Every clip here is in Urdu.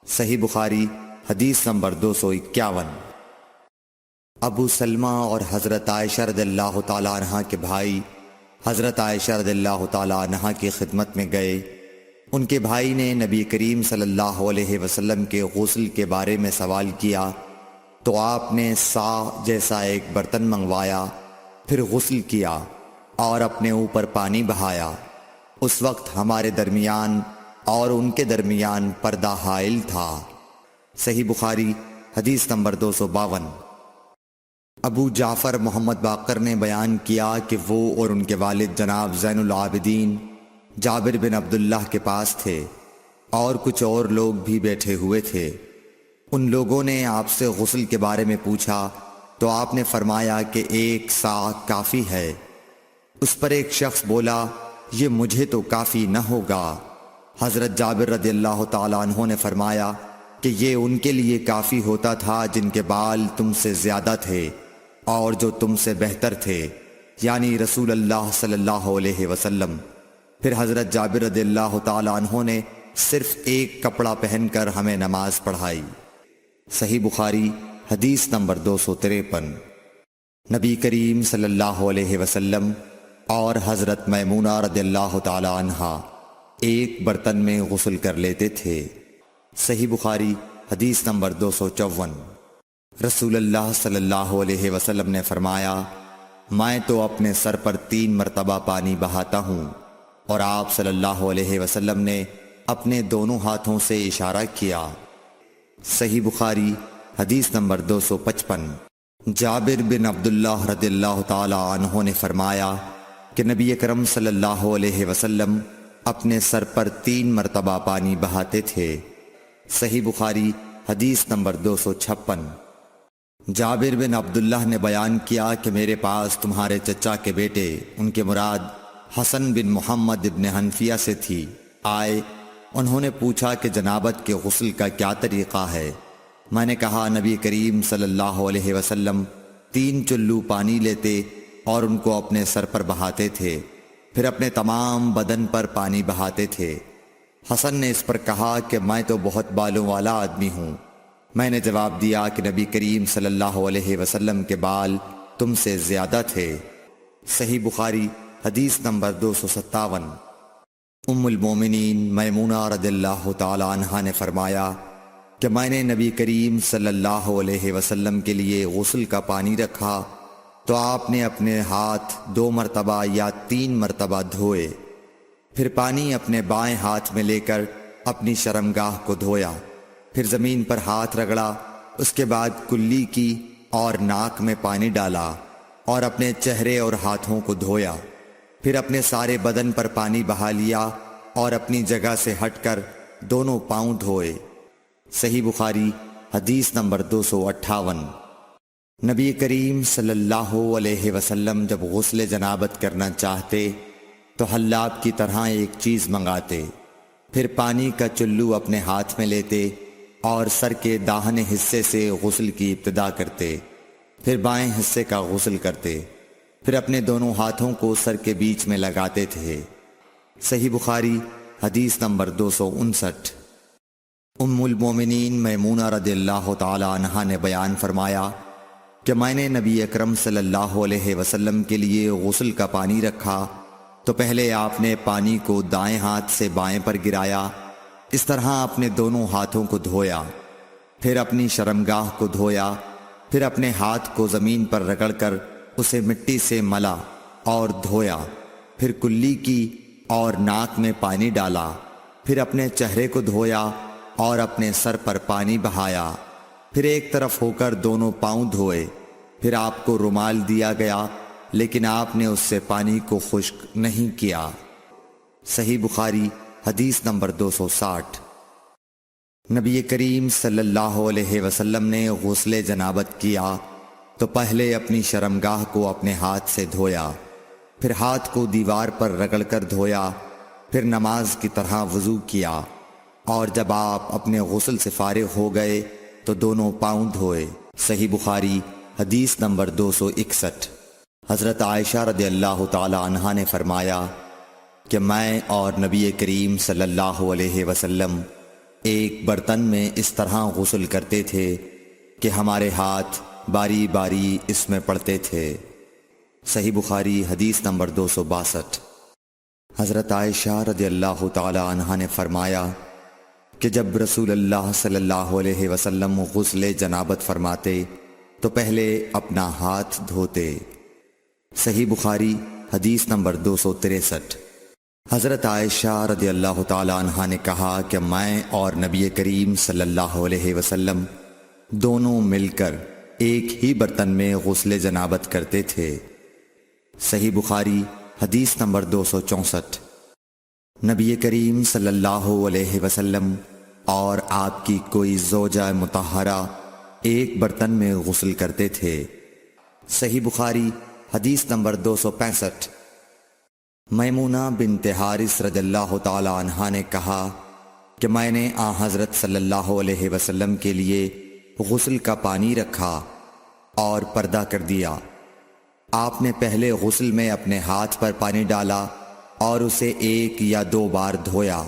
صحیح بخاری حدیث نمبر 251۔ ابو سلمہ اور حضرت عائشہ رضی اللہ تعالیٰ عنہ کے بھائی حضرت عائشہ رضی اللہ تعالیٰ عنہ کی خدمت میں گئے۔ ان کے بھائی نے نبی کریم صلی اللہ علیہ وسلم کے غسل کے بارے میں سوال کیا تو آپ نے سا جیسا ایک برتن منگوایا، پھر غسل کیا اور اپنے اوپر پانی بہایا۔ اس وقت ہمارے درمیان اور ان کے درمیان پردہ حائل تھا۔ صحیح بخاری حدیث نمبر 252۔ ابو جعفر محمد باقر نے بیان کیا کہ وہ اور ان کے والد جناب زین العابدین جابر بن عبداللہ کے پاس تھے اور کچھ اور لوگ بھی بیٹھے ہوئے تھے۔ ان لوگوں نے آپ سے غسل کے بارے میں پوچھا تو آپ نے فرمایا کہ 1 سا کافی ہے۔ اس پر ایک شخص بولا، یہ مجھے تو کافی نہ ہوگا۔ حضرت جابر رضی اللہ تعالیٰ عنہ نے فرمایا کہ یہ ان کے لیے کافی ہوتا تھا جن کے بال تم سے زیادہ تھے اور جو تم سے بہتر تھے، یعنی رسول اللہ صلی اللہ علیہ وسلم۔ پھر حضرت جابر رضی اللہ تعالیٰ عنہ نے صرف ایک کپڑا پہن کر ہمیں نماز پڑھائی۔ صحیح بخاری حدیث نمبر 253۔ نبی کریم صلی اللہ علیہ وسلم اور حضرت میمونہ رضی اللہ تعالیٰ عنہا ایک برتن میں غسل کر لیتے تھے۔ صحیح بخاری حدیث نمبر 254۔ رسول اللہ صلی اللہ علیہ وسلم نے فرمایا، میں تو اپنے سر پر 3 مرتبہ پانی بہاتا ہوں، اور آپ صلی اللہ علیہ وسلم نے اپنے دونوں ہاتھوں سے اشارہ کیا۔ صحیح بخاری حدیث نمبر 255۔ جابر بن عبداللہ رضی اللہ تعالی عنہ نے فرمایا کہ نبی اکرم صلی اللہ علیہ وسلم اپنے سر پر 3 مرتبہ پانی بہاتے تھے۔ صحیح بخاری حدیث نمبر 256۔ جابر بن عبداللہ نے بیان کیا کہ میرے پاس تمہارے چچا کے بیٹے، ان کے مراد حسن بن محمد ابن حنفیہ سے تھی، آئے۔ انہوں نے پوچھا کہ جنابت کے غسل کا کیا طریقہ ہے؟ میں نے کہا، نبی کریم صلی اللہ علیہ وسلم 3 چلو پانی لیتے اور ان کو اپنے سر پر بہاتے تھے، پھر اپنے تمام بدن پر پانی بہاتے تھے۔ حسن نے اس پر کہا کہ میں تو بہت بالوں والا آدمی ہوں۔ میں نے جواب دیا کہ نبی کریم صلی اللہ علیہ وسلم کے بال تم سے زیادہ تھے۔ صحیح بخاری حدیث نمبر 257۔ ام المومنین میمونہ رضی اللہ تعالی عنہا نے فرمایا کہ میں نے نبی کریم صلی اللہ علیہ وسلم کے لیے غسل کا پانی رکھا تو آپ نے اپنے ہاتھ 2 مرتبہ یا 3 مرتبہ دھوئے، پھر پانی اپنے بائیں ہاتھ میں لے کر اپنی شرمگاہ کو دھویا، پھر زمین پر ہاتھ رگڑا، اس کے بعد کلی کی اور ناک میں پانی ڈالا اور اپنے چہرے اور ہاتھوں کو دھویا، پھر اپنے سارے بدن پر پانی بہا لیا اور اپنی جگہ سے ہٹ کر دونوں پاؤں دھوئے۔ صحیح بخاری حدیث نمبر 258۔ نبی کریم صلی اللہ علیہ وسلم جب غسل جنابت کرنا چاہتے تو حلاب کی طرح ایک چیز منگاتے، پھر پانی کا چلو اپنے ہاتھ میں لیتے اور سر کے داہنے حصے سے غسل کی ابتدا کرتے، پھر بائیں حصے کا غسل کرتے، پھر اپنے دونوں ہاتھوں کو سر کے بیچ میں لگاتے تھے۔ صحیح بخاری حدیث نمبر 259۔ ام المومنین میمونہ رضی اللہ تعالی عنہا نے بیان فرمایا کہ میں نے نبی اکرم صلی اللہ علیہ وسلم کے لیے غسل کا پانی رکھا تو پہلے آپ نے پانی کو دائیں ہاتھ سے بائیں پر گرایا، اس طرح اپنے دونوں ہاتھوں کو دھویا، پھر اپنی شرمگاہ کو دھویا، پھر اپنے ہاتھ کو زمین پر رگڑ کر اسے مٹی سے ملا اور دھویا، پھر کلی کی اور ناک میں پانی ڈالا، پھر اپنے چہرے کو دھویا اور اپنے سر پر پانی بہایا، پھر ایک طرف ہو کر دونوں پاؤں دھوئے، پھر آپ کو رومال دیا گیا لیکن آپ نے اس سے پانی کو خشک نہیں کیا۔ صحیح بخاری حدیث نمبر 260۔ نبی کریم صلی اللہ علیہ وسلم نے غسل جنابت کیا تو پہلے اپنی شرمگاہ کو اپنے ہاتھ سے دھویا، پھر ہاتھ کو دیوار پر رگڑ کر دھویا، پھر نماز کی طرح وضو کیا، اور جب آپ اپنے غسل سے فارغ ہو گئے تو دونوں پاؤں دھوئے۔ صحیح بخاری حدیث نمبر 261۔ حضرت عائشہ رضی اللہ تعالی عنہا نے فرمایا کہ میں اور نبی کریم صلی اللہ علیہ وسلم ایک برتن میں اس طرح غسل کرتے تھے کہ ہمارے ہاتھ باری باری اس میں پڑتے تھے۔ صحیح بخاری حدیث نمبر 262۔ حضرت عائشہ رضی اللہ تعالی عنہا نے فرمایا کہ جب رسول اللہ صلی اللہ علیہ وسلم غسل جنابت فرماتے تو پہلے اپنا ہاتھ دھوتے۔ صحیح بخاری حدیث نمبر 263۔ حضرت عائشہ رضی اللہ تعالی عنہا نے کہا کہ میں اور نبی کریم صلی اللہ علیہ وسلم دونوں مل کر ایک ہی برتن میں غسل جنابت کرتے تھے۔ صحیح بخاری حدیث نمبر 264۔ نبی کریم صلی اللہ علیہ وسلم اور آپ کی کوئی زوجہ مطہرہ ایک برتن میں غسل کرتے تھے۔ صحیح بخاری حدیث نمبر 265۔ میمونہ بنت حارث رضی اللہ تعالی عنہا نے کہا کہ میں نے حضرت صلی اللہ علیہ وسلم کے لیے غسل کا پانی رکھا اور پردہ کر دیا۔ آپ نے پہلے غسل میں اپنے ہاتھ پر پانی ڈالا اور اسے 1 یا 2 بار دھویا۔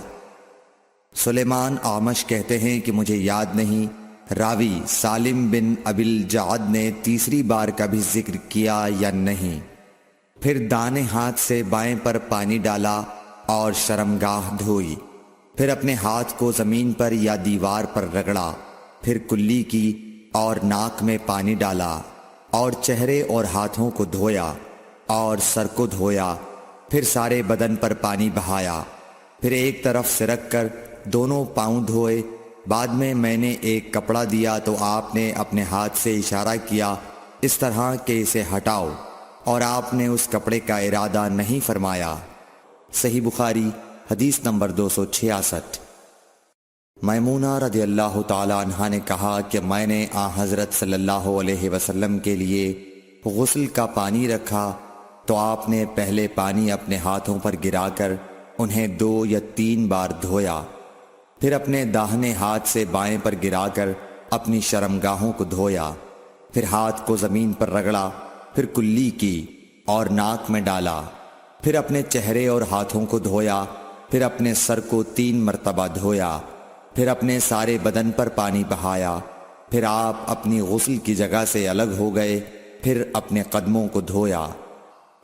سلیمان اعمش کہتے ہیں کہ مجھے یاد نہیں راوی سالم بن ابی الجعد نے تیسری بار کا بھی ذکر کیا یا نہیں۔ پھر دائیں ہاتھ سے بائیں پر پانی ڈالا اور شرمگاہ دھوئی، پھر اپنے ہاتھ کو زمین پر یا دیوار پر رگڑا، پھر کلی کی اور ناک میں پانی ڈالا اور چہرے اور ہاتھوں کو دھویا اور سر کو دھویا، پھر سارے بدن پر پانی بہایا، پھر ایک طرف سے رکھ کر دونوں پاؤں دھوئے۔ بعد میں نے ایک کپڑا دیا تو آپ نے اپنے ہاتھ سے اشارہ کیا اس طرح کہ اسے ہٹاؤ، اور آپ نے اس کپڑے کا ارادہ نہیں فرمایا۔ صحیح بخاری حدیث نمبر 266۔ میمونہ رضی اللہ تعالی عنہا نے کہا کہ میں نے حضرت صلی اللہ علیہ وسلم کے لیے غسل کا پانی رکھا تو آپ نے پہلے پانی اپنے ہاتھوں پر گرا کر انہیں 2 یا 3 بار دھویا، پھر اپنے داہنے ہاتھ سے بائیں پر گرا کر اپنی شرمگاہوں کو دھویا، پھر ہاتھ کو زمین پر رگڑا، پھر کلی کی اور ناک میں ڈالا، پھر اپنے چہرے اور ہاتھوں کو دھویا، پھر اپنے سر کو 3 مرتبہ دھویا، پھر اپنے سارے بدن پر پانی بہایا، پھر آپ اپنی غسل کی جگہ سے الگ ہو گئے، پھر اپنے قدموں کو دھویا۔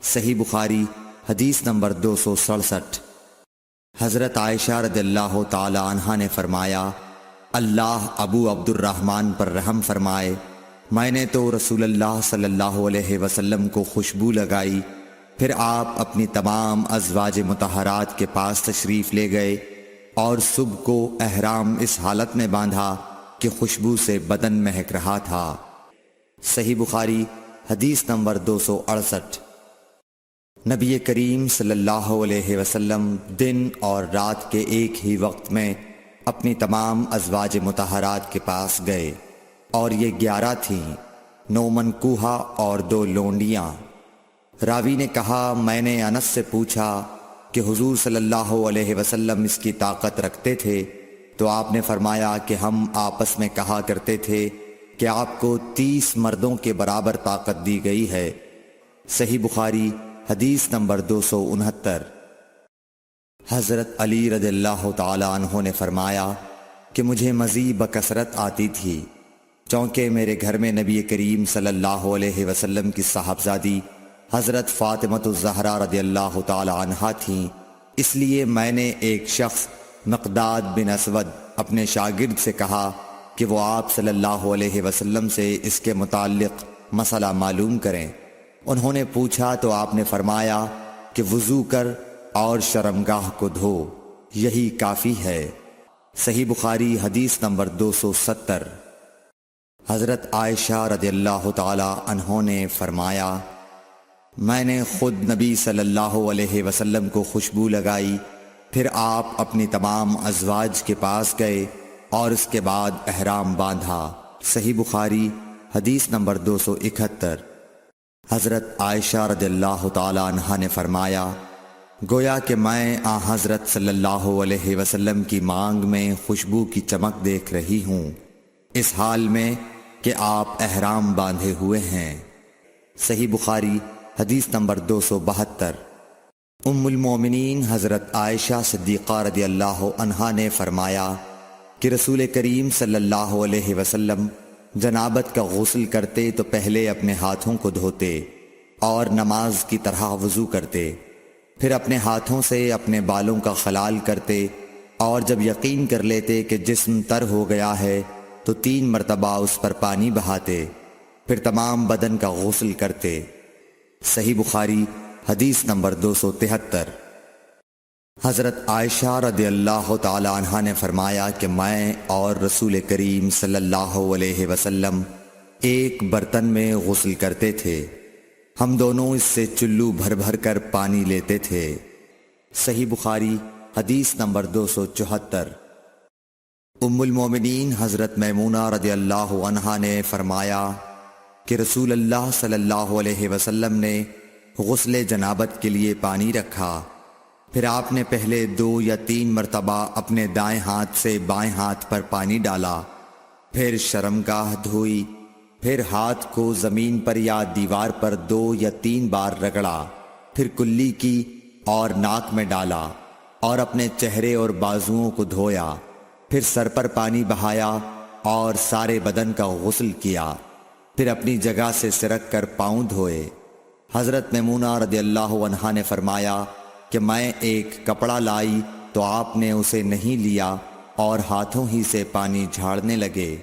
صحیح بخاری حدیث نمبر 267۔ حضرت عائشہ رضی اللہ تعالی عنہا نے فرمایا اللہ ابو عبد الرحمن پر رحم فرمائے، میں نے تو رسول اللہ صلی اللہ علیہ وسلم کو خوشبو لگائی، پھر آپ اپنی تمام ازواج مطہرات کے پاس تشریف لے گئے اور صبح کو احرام اس حالت میں باندھا کہ خوشبو سے بدن مہک رہا تھا۔ صحیح بخاری حدیث نمبر 268۔ نبی کریم صلی اللہ علیہ وسلم دن اور رات کے ایک ہی وقت میں اپنی تمام ازواج مطہرات کے پاس گئے، اور یہ 11 تھیں، 9 منکوحہ اور 2 لونڈیاں۔ راوی نے کہا میں نے انس سے پوچھا کہ حضور صلی اللہ علیہ وسلم اس کی طاقت رکھتے تھے تو آپ نے فرمایا کہ ہم آپس میں کہا کرتے تھے کہ آپ کو 30 مردوں کے برابر طاقت دی گئی ہے۔ صحیح بخاری حدیث نمبر 269۔ حضرت علی رضی اللہ تعالی عنہ نے فرمایا کہ مجھے مزید بکثرت آتی تھی، چونکہ میرے گھر میں نبی کریم صلی اللہ علیہ وسلم کی صاحبزادی حضرت فاطمہ الزہرا رضی اللہ تعالی عنہا تھیں، اس لیے میں نے ایک شخص مقداد بن اسود اپنے شاگرد سے کہا کہ وہ آپ صلی اللہ علیہ وسلم سے اس کے متعلق مسئلہ معلوم کریں۔ انہوں نے پوچھا تو آپ نے فرمایا کہ وضو کر اور شرمگاہ کو دھو، یہی کافی ہے۔ صحیح بخاری حدیث نمبر 270۔ حضرت عائشہ رضی اللہ تعالی عنہ نے فرمایا میں نے خود نبی صلی اللہ علیہ وسلم کو خوشبو لگائی، پھر آپ اپنی تمام ازواج کے پاس گئے اور اس کے بعد احرام باندھا۔ صحیح بخاری حدیث نمبر 271۔ حضرت عائشہ رضی اللہ تعالی عنہا نے فرمایا گویا کہ میں حضرت صلی اللہ علیہ وسلم کی مانگ میں خوشبو کی چمک دیکھ رہی ہوں، اس حال میں کہ آپ احرام باندھے ہوئے ہیں۔ صحیح بخاری حدیث نمبر 272۔ ام المومنین حضرت عائشہ صدیقہ رضی اللہ عنہا نے فرمایا کہ رسول کریم صلی اللہ علیہ وسلم جنابت کا غسل کرتے تو پہلے اپنے ہاتھوں کو دھوتے اور نماز کی طرح وضو کرتے، پھر اپنے ہاتھوں سے اپنے بالوں کا خلال کرتے، اور جب یقین کر لیتے کہ جسم تر ہو گیا ہے تو 3 مرتبہ اس پر پانی بہاتے، پھر تمام بدن کا غسل کرتے۔ صحیح بخاری حدیث نمبر 273۔ حضرت عائشہ رضی اللہ تعالی عنہا نے فرمایا کہ میں اور رسول کریم صلی اللہ علیہ وسلم ایک برتن میں غسل کرتے تھے، ہم دونوں اس سے چلو بھر بھر کر پانی لیتے تھے۔ صحیح بخاری حدیث نمبر 274۔ ام المومنین حضرت میمونہ رضی اللہ عنہا نے فرمایا کہ رسول اللہ صلی اللہ علیہ وسلم نے غسل جنابت کے لیے پانی رکھا، پھر آپ نے پہلے 2 یا 3 مرتبہ اپنے دائیں ہاتھ سے بائیں ہاتھ پر پانی ڈالا، پھر شرمگاہ دھوئی، پھر ہاتھ کو زمین پر یا دیوار پر 2 یا 3 بار رگڑا، پھر کلی کی اور ناک میں ڈالا اور اپنے چہرے اور بازوؤں کو دھویا، پھر سر پر پانی بہایا اور سارے بدن کا غسل کیا، پھر اپنی جگہ سے سرک کر پاؤں دھوئے۔ حضرت میمونہ رضی اللہ عنہا نے فرمایا کہ میں ایک کپڑا لائی تو آپ نے اسے نہیں لیا اور ہاتھوں ہی سے پانی جھاڑنے لگے۔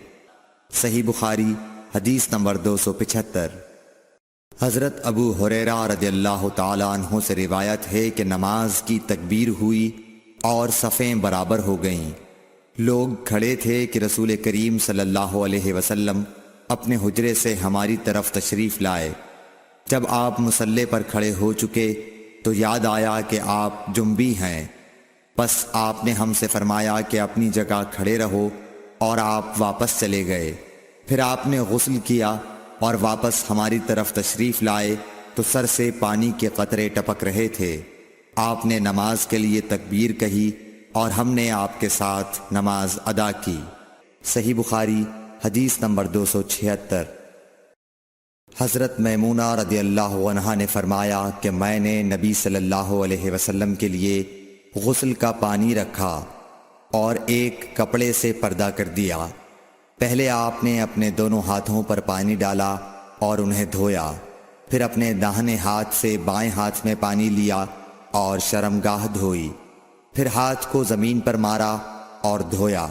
صحیح بخاری حدیث نمبر 275۔ حضرت ابو ہریرہ رضی اللہ تعالیٰ عنہ سے روایت ہے کہ نماز کی تکبیر ہوئی اور صفیں برابر ہو گئیں، لوگ کھڑے تھے کہ رسول کریم صلی اللہ علیہ وسلم اپنے حجرے سے ہماری طرف تشریف لائے۔ جب آپ مصلی پر کھڑے ہو چکے تو یاد آیا کہ آپ جنبی ہیں، پس آپ نے ہم سے فرمایا کہ اپنی جگہ کھڑے رہو، اور آپ واپس چلے گئے۔ پھر آپ نے غسل کیا اور واپس ہماری طرف تشریف لائے تو سر سے پانی کے قطرے ٹپک رہے تھے۔ آپ نے نماز کے لیے تکبیر کہی اور ہم نے آپ کے ساتھ نماز ادا کی۔ صحیح بخاری حدیث نمبر 276۔ حضرت میمونہ رضی اللہ عنہا نے فرمایا کہ میں نے نبی صلی اللہ علیہ وسلم کے لیے غسل کا پانی رکھا اور ایک کپڑے سے پردہ کر دیا۔ پہلے آپ نے اپنے دونوں ہاتھوں پر پانی ڈالا اور انہیں دھویا، پھر اپنے داہنے ہاتھ سے بائیں ہاتھ میں پانی لیا اور شرمگاہ دھوئی، پھر ہاتھ کو زمین پر مارا اور دھویا،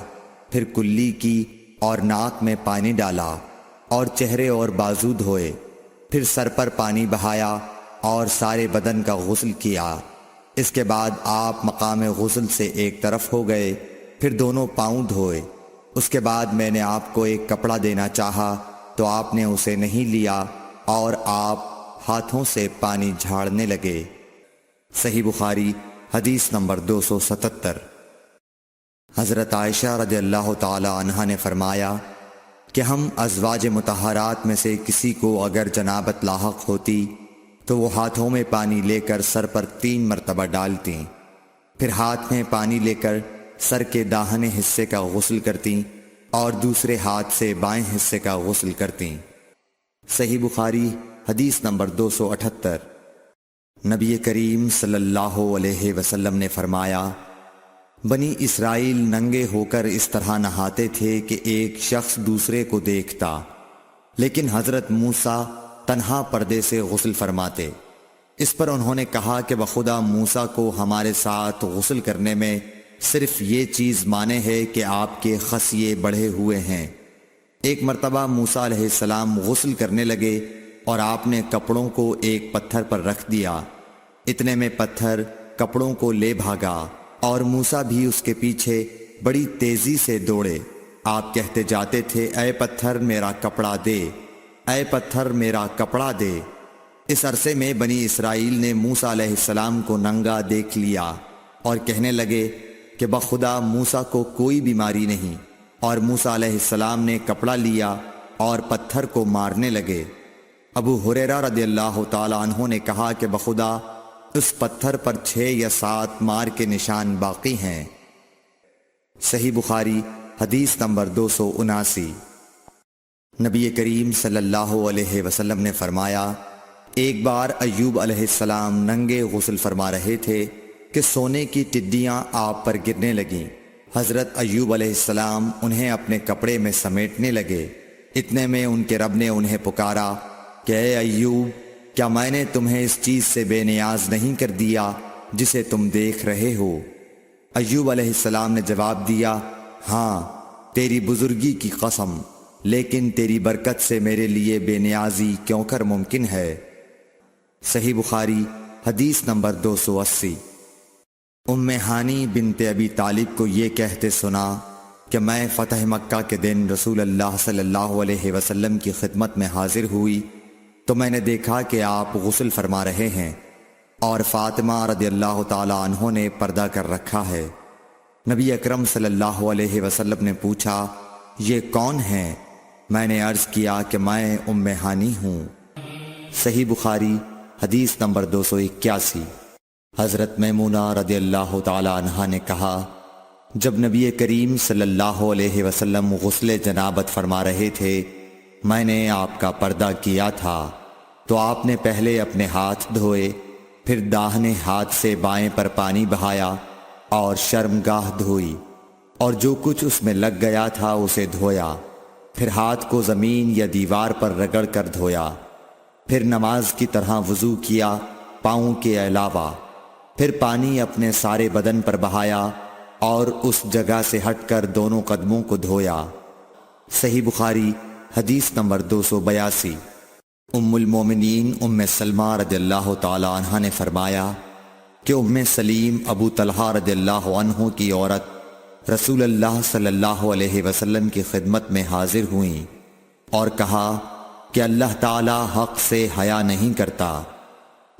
پھر کلی کی اور ناک میں پانی ڈالا اور چہرے اور بازو دھوئے، پھر سر پر پانی بہایا اور سارے بدن کا غسل کیا۔ اس کے بعد آپ مقام غسل سے ایک طرف ہو گئے، پھر دونوں پاؤں دھوئے۔ اس کے بعد میں نے آپ کو ایک کپڑا دینا چاہا تو آپ نے اسے نہیں لیا اور آپ ہاتھوں سے پانی جھاڑنے لگے۔ صحیح بخاری حدیث نمبر 277۔ حضرت عائشہ رضی اللہ تعالی عنہا نے فرمایا کہ ہم ازواج مطہرات میں سے کسی کو اگر جنابت لاحق ہوتی تو وہ ہاتھوں میں پانی لے کر سر پر 3 مرتبہ ڈالتیں، پھر ہاتھ میں پانی لے کر سر کے داہنے حصے کا غسل کرتیں اور دوسرے ہاتھ سے بائیں حصے کا غسل کرتیں۔ صحیح بخاری حدیث نمبر 278۔ نبی کریم صلی اللہ علیہ وسلم نے فرمایا بنی اسرائیل ننگے ہو کر اس طرح نہاتے تھے کہ ایک شخص دوسرے کو دیکھتا، لیکن حضرت موسیٰ تنہا پردے سے غسل فرماتے۔ اس پر انہوں نے کہا کہ بخدا موسیٰ کو ہمارے ساتھ غسل کرنے میں صرف یہ چیز مانے ہے کہ آپ کے خصیے بڑھے ہوئے ہیں۔ ایک مرتبہ موسیٰ علیہ السلام غسل کرنے لگے اور آپ نے کپڑوں کو ایک پتھر پر رکھ دیا، اتنے میں پتھر کپڑوں کو لے بھاگا اور موسیٰ بھی اس کے پیچھے بڑی تیزی سے دوڑے۔ آپ کہتے جاتے تھے اے پتھر میرا کپڑا دے، اے پتھر میرا کپڑا دے۔ اس عرصے میں بنی اسرائیل نے موسیٰ علیہ السلام کو ننگا دیکھ لیا اور کہنے لگے کہ بخدا موسیٰ کو کوئی بیماری نہیں، اور موسیٰ علیہ السلام نے کپڑا لیا اور پتھر کو مارنے لگے۔ ابو ہریرہ رضی اللہ تعالی عنہ نے کہا کہ بخدا اس پتھر پر 6 یا 7 مار کے نشان باقی ہیں۔ صحیح بخاری حدیث نمبر 279۔ نبی کریم صلی اللہ علیہ وسلم نے فرمایا ایک بار ایوب علیہ السلام ننگے غسل فرما رہے تھے کہ سونے کی ٹڈیاں آپ پر گرنے لگیں۔ حضرت ایوب علیہ السلام انہیں اپنے کپڑے میں سمیٹنے لگے۔ اتنے میں ان کے رب نے انہیں پکارا کہ اے ایوب، کیا میں نے تمہیں اس چیز سے بے نیاز نہیں کر دیا جسے تم دیکھ رہے ہو؟ ایوب علیہ السلام نے جواب دیا، ہاں تیری بزرگی کی قسم، لیکن تیری برکت سے میرے لیے بے نیازی کیوں کر ممکن ہے۔ صحیح بخاری حدیث نمبر 280۔ ام ہانی بنت ابی طالب کو یہ کہتے سنا کہ میں فتح مکہ کے دن رسول اللہ صلی اللہ علیہ وسلم کی خدمت میں حاضر ہوئی تو میں نے دیکھا کہ آپ غسل فرما رہے ہیں اور فاطمہ رضی اللہ تعالی عنہ نے پردہ کر رکھا ہے۔ نبی اکرم صلی اللہ علیہ وسلم نے پوچھا، یہ کون ہیں؟ میں نے عرض کیا کہ میں ام ہانی ہوں۔ صحیح بخاری حدیث نمبر 281۔ حضرت میمونہ رضی اللہ تعالی عنہا نے کہا، جب نبی کریم صلی اللہ علیہ وسلم غسل جنابت فرما رہے تھے میں نے آپ کا پردہ کیا تھا تو آپ نے پہلے اپنے ہاتھ دھوئے، پھر داہنے ہاتھ سے بائیں پر پانی بہایا اور شرمگاہ دھوئی اور جو کچھ اس میں لگ گیا تھا اسے دھویا، پھر ہاتھ کو زمین یا دیوار پر رگڑ کر دھویا، پھر نماز کی طرح وضو کیا پاؤں کے علاوہ، پھر پانی اپنے سارے بدن پر بہایا اور اس جگہ سے ہٹ کر دونوں قدموں کو دھویا۔ صحیح بخاری حدیث نمبر 282۔ ام المومنین ام سلمہ رضی اللہ تعالی عنہ نے فرمایا کہ ام سلیم ابو طلحہ رضی اللہ عنہ کی عورت رسول اللہ صلی اللہ علیہ وسلم کی خدمت میں حاضر ہوئیں اور کہا کہ اللہ تعالی حق سے حیا نہیں کرتا،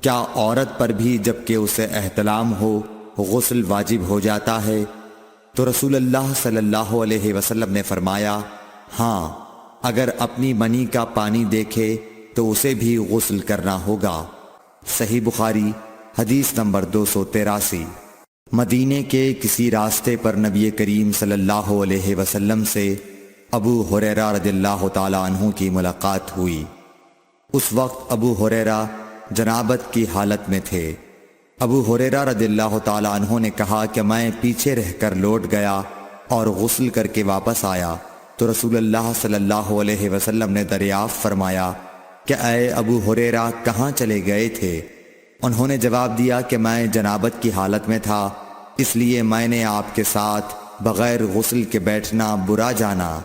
کیا عورت پر بھی جبکہ اسے احتلام ہو غسل واجب ہو جاتا ہے؟ تو رسول اللہ صلی اللہ علیہ وسلم نے فرمایا، ہاں اگر اپنی منی کا پانی دیکھے تو اسے بھی غسل کرنا ہوگا۔ صحیح بخاری حدیث نمبر 283۔ مدینے کے کسی راستے پر نبی کریم صلی اللہ علیہ وسلم سے ابو ہریرہ رضی اللہ تعالی عنہ کی ملاقات ہوئی۔ اس وقت ابو ہریرہ جنابت کی حالت میں تھے۔ ابو ہریرہ رضی اللہ تعالی عنہ نے کہا کہ میں پیچھے رہ کر لوٹ گیا اور غسل کر کے واپس آیا تو رسول اللہ صلی اللہ علیہ وسلم نے دریافت فرمایا کہ اے ابو ہریرہ کہاں چلے گئے تھے؟ انہوں نے جواب دیا کہ میں جنابت کی حالت میں تھا، اس لیے میں نے آپ کے ساتھ بغیر غسل کے بیٹھنا برا جانا۔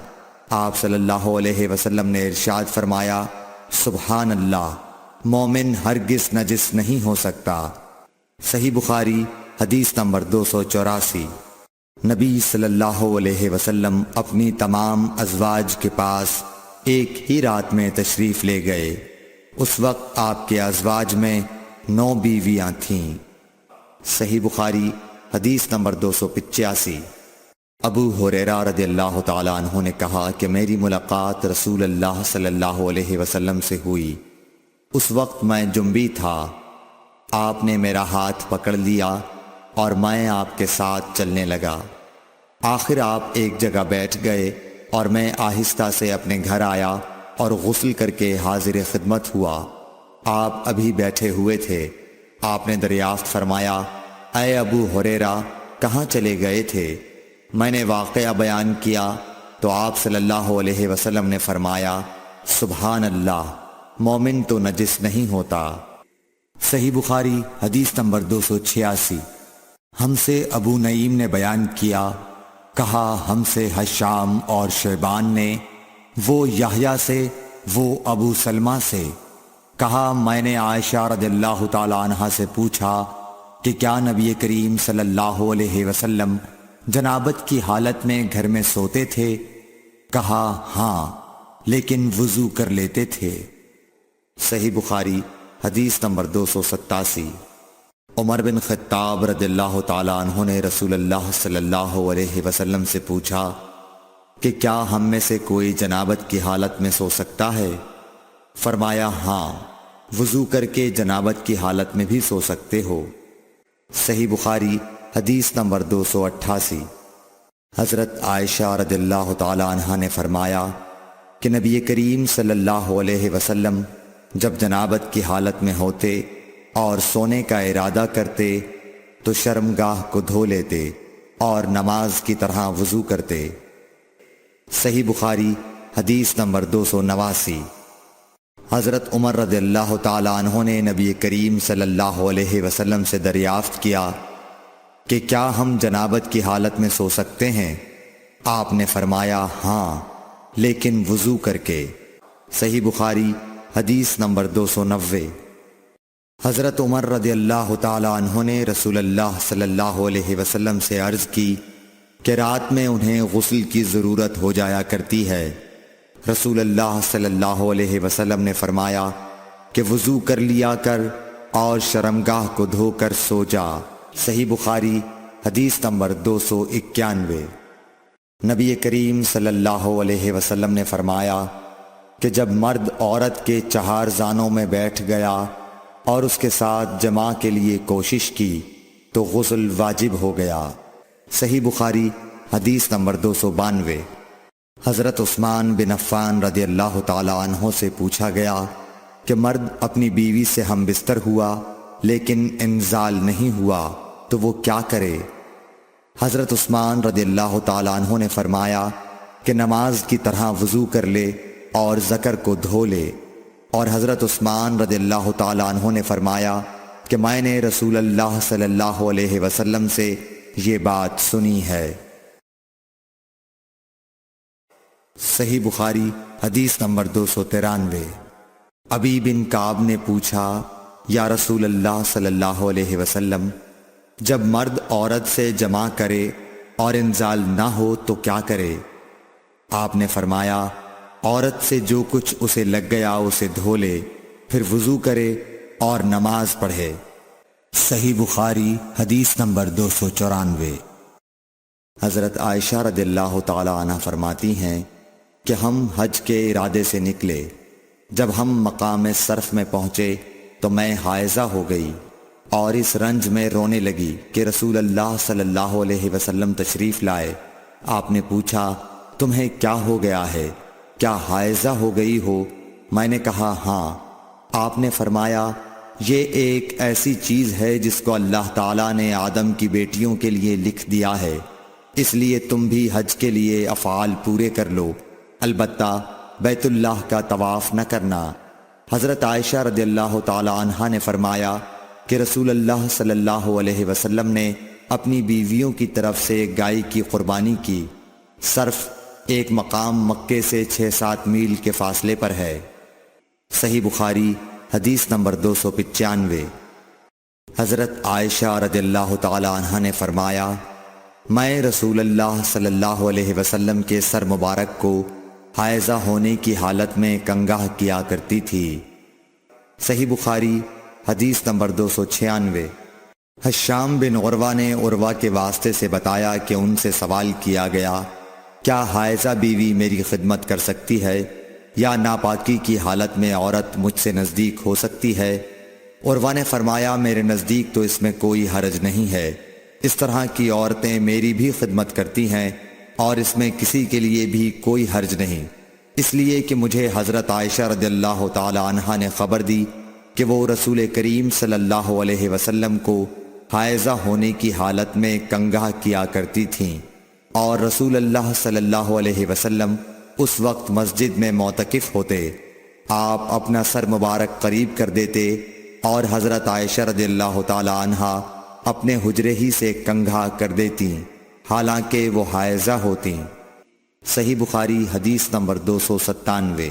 آپ صلی اللہ علیہ وسلم نے ارشاد فرمایا، سبحان اللہ، مومن ہرگز نجس نہیں ہو سکتا۔ صحیح بخاری حدیث نمبر 284۔ نبی صلی اللہ علیہ وسلم اپنی تمام ازواج کے پاس ایک ہی رات میں تشریف لے گئے۔ اس وقت آپ کے ازواج میں 9 بیویاں تھیں۔ صحیح بخاری حدیث نمبر 285۔ ابو ہریرہ رضی اللہ تعالی عنہ نے کہا کہ میری ملاقات رسول اللہ صلی اللہ علیہ وسلم سے ہوئی۔ اس وقت میں جنبی تھا، آپ نے میرا ہاتھ پکڑ لیا اور میں آپ کے ساتھ چلنے لگا۔ آخر آپ ایک جگہ بیٹھ گئے اور میں آہستہ سے اپنے گھر آیا اور غسل کر کے حاضر خدمت ہوا۔ آپ ابھی بیٹھے ہوئے تھے۔ آپ نے دریافت فرمایا، اے ابو ہریرہ کہاں چلے گئے تھے؟ میں نے واقعہ بیان کیا تو آپ صلی اللہ علیہ وسلم نے فرمایا، سبحان اللہ، مومن تو نجس نہیں ہوتا۔ صحیح بخاری حدیث نمبر 286۔ ہم سے ابو نعیم نے بیان کیا، کہا ہم سے حشام اور شیبان نے، وہ یحییٰ سے، وہ ابو سلمہ سے، کہا میں نے عائشہ رضی اللہ تعالی عنہا سے پوچھا کہ کیا نبی کریم صلی اللہ علیہ وسلم جنابت کی حالت میں گھر میں سوتے تھے؟ کہا ہاں، لیکن وضو کر لیتے تھے۔ صحیح بخاری حدیث نمبر 287۔ عمر بن خطاب رضی اللہ تعالی عنہ نے رسول اللہ صلی اللہ علیہ وسلم سے پوچھا کہ کیا ہم میں سے کوئی جنابت کی حالت میں سو سکتا ہے؟ فرمایا ہاں، وضو کر کے جنابت کی حالت میں بھی سو سکتے ہو۔ صحیح بخاری حدیث نمبر 288۔ حضرت عائشہ رضی اللہ تعالی عنہ نے فرمایا کہ نبی کریم صلی اللہ علیہ وسلم جب جنابت کی حالت میں ہوتے اور سونے کا ارادہ کرتے تو شرمگاہ کو دھو لیتے اور نماز کی طرح وضو کرتے۔ صحیح بخاری حدیث نمبر 289۔ حضرت عمر رضی اللہ تعالیٰ عنہ نے نبی کریم صلی اللہ علیہ وسلم سے دریافت کیا کہ کیا ہم جنابت کی حالت میں سو سکتے ہیں؟ آپ نے فرمایا ہاں، لیکن وضو کر کے۔ صحیح بخاری حدیث نمبر 290۔ حضرت عمر رضی اللہ تعالیٰ عنہ نے رسول اللہ صلی اللہ علیہ وسلم سے عرض کی کہ رات میں انہیں غسل کی ضرورت ہو جایا کرتی ہے۔ رسول اللہ صلی اللہ علیہ وسلم نے فرمایا کہ وضو کر لیا کر اور شرمگاہ کو دھو کر سو جا۔ صحیح بخاری حدیث نمبر 291۔ نبی کریم صلی اللہ علیہ وسلم نے فرمایا کہ جب مرد عورت کے چہار زانوں میں بیٹھ گیا اور اس کے ساتھ جماع کے لیے کوشش کی تو غسل واجب ہو گیا۔ صحیح بخاری حدیث نمبر 292۔ حضرت عثمان بن عفان رضی اللہ تعالی عنہ سے پوچھا گیا کہ مرد اپنی بیوی سے ہم بستر ہوا لیکن انزال نہیں ہوا تو وہ کیا کرے؟ حضرت عثمان رضی اللہ تعالی عنہ نے فرمایا کہ نماز کی طرح وضو کر لے اور ذکر کو دھو لے۔ اور حضرت عثمان رضی اللہ تعالی عنہ نے فرمایا کہ میں نے رسول اللہ صلی اللہ علیہ وسلم سے یہ بات سنی ہے۔ صحیح بخاری حدیث نمبر 293۔ ابی بن کعب نے پوچھا یا رسول اللہ صلی اللہ علیہ وسلم، جب مرد عورت سے جماع کرے اور انزال نہ ہو تو کیا کرے؟ آپ نے فرمایا عورت سے جو کچھ اسے لگ گیا اسے دھو لے، پھر وضو کرے اور نماز پڑھے۔ صحیح بخاری حدیث نمبر 294۔ حضرت عائشہ رضی اللہ تعالی عنہ فرماتی ہیں کہ ہم حج کے ارادے سے نکلے۔ جب ہم مقام صرف میں پہنچے تو میں حائضہ ہو گئی اور اس رنج میں رونے لگی کہ رسول اللہ صلی اللہ علیہ وسلم تشریف لائے۔ آپ نے پوچھا تمہیں کیا ہو گیا ہے؟ کیا حائضہ ہو گئی ہو؟ میں نے کہا ہاں۔ آپ نے فرمایا یہ ایک ایسی چیز ہے جس کو اللہ تعالیٰ نے آدم کی بیٹیوں کے لیے لکھ دیا ہے، اس لیے تم بھی حج کے لیے افعال پورے کر لو، البتہ بیت اللہ کا طواف نہ کرنا۔ حضرت عائشہ رضی اللہ تعالی عنہا نے فرمایا کہ رسول اللہ صلی اللہ علیہ وسلم نے اپنی بیویوں کی طرف سے ایک گائے کی قربانی کی۔ صرف ایک مقام مکے سے 6-7 میل کے فاصلے پر ہے۔ صحیح بخاری حدیث نمبر 295۔ حضرت عائشہ رضی اللہ تعالی عنہا نے فرمایا میں رسول اللہ صلی اللہ علیہ وسلم کے سر مبارک کو حائضہ ہونے کی حالت میں کنگھا کیا کرتی تھی۔ صحیح بخاری حدیث نمبر 296۔ حشام بن عروہ نے عروہ کے واسطے سے بتایا کہ ان سے سوال کیا گیا کیا حائضہ بیوی میری خدمت کر سکتی ہے یا ناپاکی کی حالت میں عورت مجھ سے نزدیک ہو سکتی ہے؟ عروہ نے فرمایا میرے نزدیک تو اس میں کوئی حرج نہیں ہے، اس طرح کی عورتیں میری بھی خدمت کرتی ہیں اور اس میں کسی کے لیے بھی کوئی حرج نہیں، اس لیے کہ مجھے حضرت عائشہ رضی اللہ تعالی عنہا نے خبر دی کہ وہ رسول کریم صلی اللہ علیہ وسلم کو حائضہ ہونے کی حالت میں کنگھا کیا کرتی تھیں، اور رسول اللہ صلی اللہ علیہ وسلم اس وقت مسجد میں معتکف ہوتے۔ آپ اپنا سر مبارک قریب کر دیتے اور حضرت عائشہ رضی اللہ تعالی عنہا اپنے حجرے ہی سے کنگھا کر دیتی حالانکہ وہ حائضہ ہوتی۔ صحیح بخاری حدیث نمبر 297۔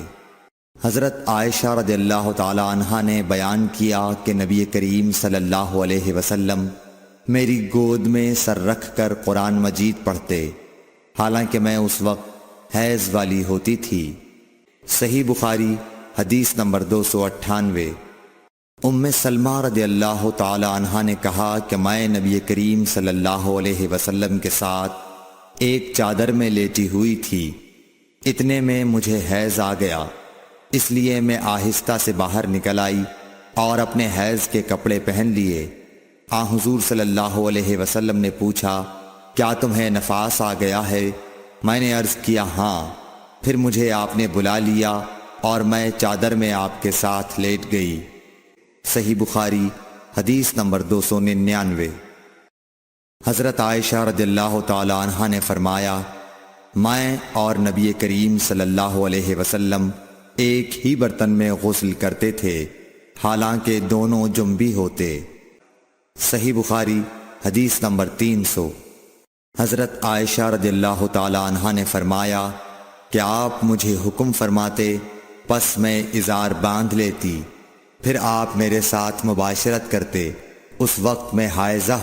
حضرت عائشہ رضی اللہ تعالی عنہا نے بیان کیا کہ نبی کریم صلی اللہ علیہ وسلم میری گود میں سر رکھ کر قرآن مجید پڑھتے حالانکہ میں اس وقت حیض والی ہوتی تھی۔ صحیح بخاری حدیث نمبر 298۔ ام سلمہ رضی اللہ تعالی عنہا نے کہا کہ میں نبی کریم صلی اللہ علیہ وسلم کے ساتھ ایک چادر میں لیٹی ہوئی تھی، اتنے میں مجھے حیض آ گیا، اس لیے میں آہستہ سے باہر نکل آئی اور اپنے حیض کے کپڑے پہن لیے۔ حضور صلی اللہ علیہ وسلم نے پوچھا کیا تمہیں نفاس آ گیا ہے؟ میں نے عرض کیا ہاں۔ پھر مجھے آپ نے بلا لیا اور میں چادر میں آپ کے ساتھ لیٹ گئی۔ صحیح بخاری حدیث نمبر 299۔ حضرت عائشہ رضی اللہ تعالی عنہا نے فرمایا، میں اور نبی کریم صلی اللہ علیہ وسلم ایک ہی برتن میں غسل کرتے تھے، حالانکہ دونوں جنبی ہوتے۔ صحیح بخاری حدیث نمبر 300۔ حضرت عائشہ رضی اللہ تعالی عنہا نے فرمایا کہ آپ مجھے حکم فرماتے، پس میں ازار باندھ لیتی، پھر آپ میرے ساتھ مباشرت کرتے، اس وقت میں حائضہ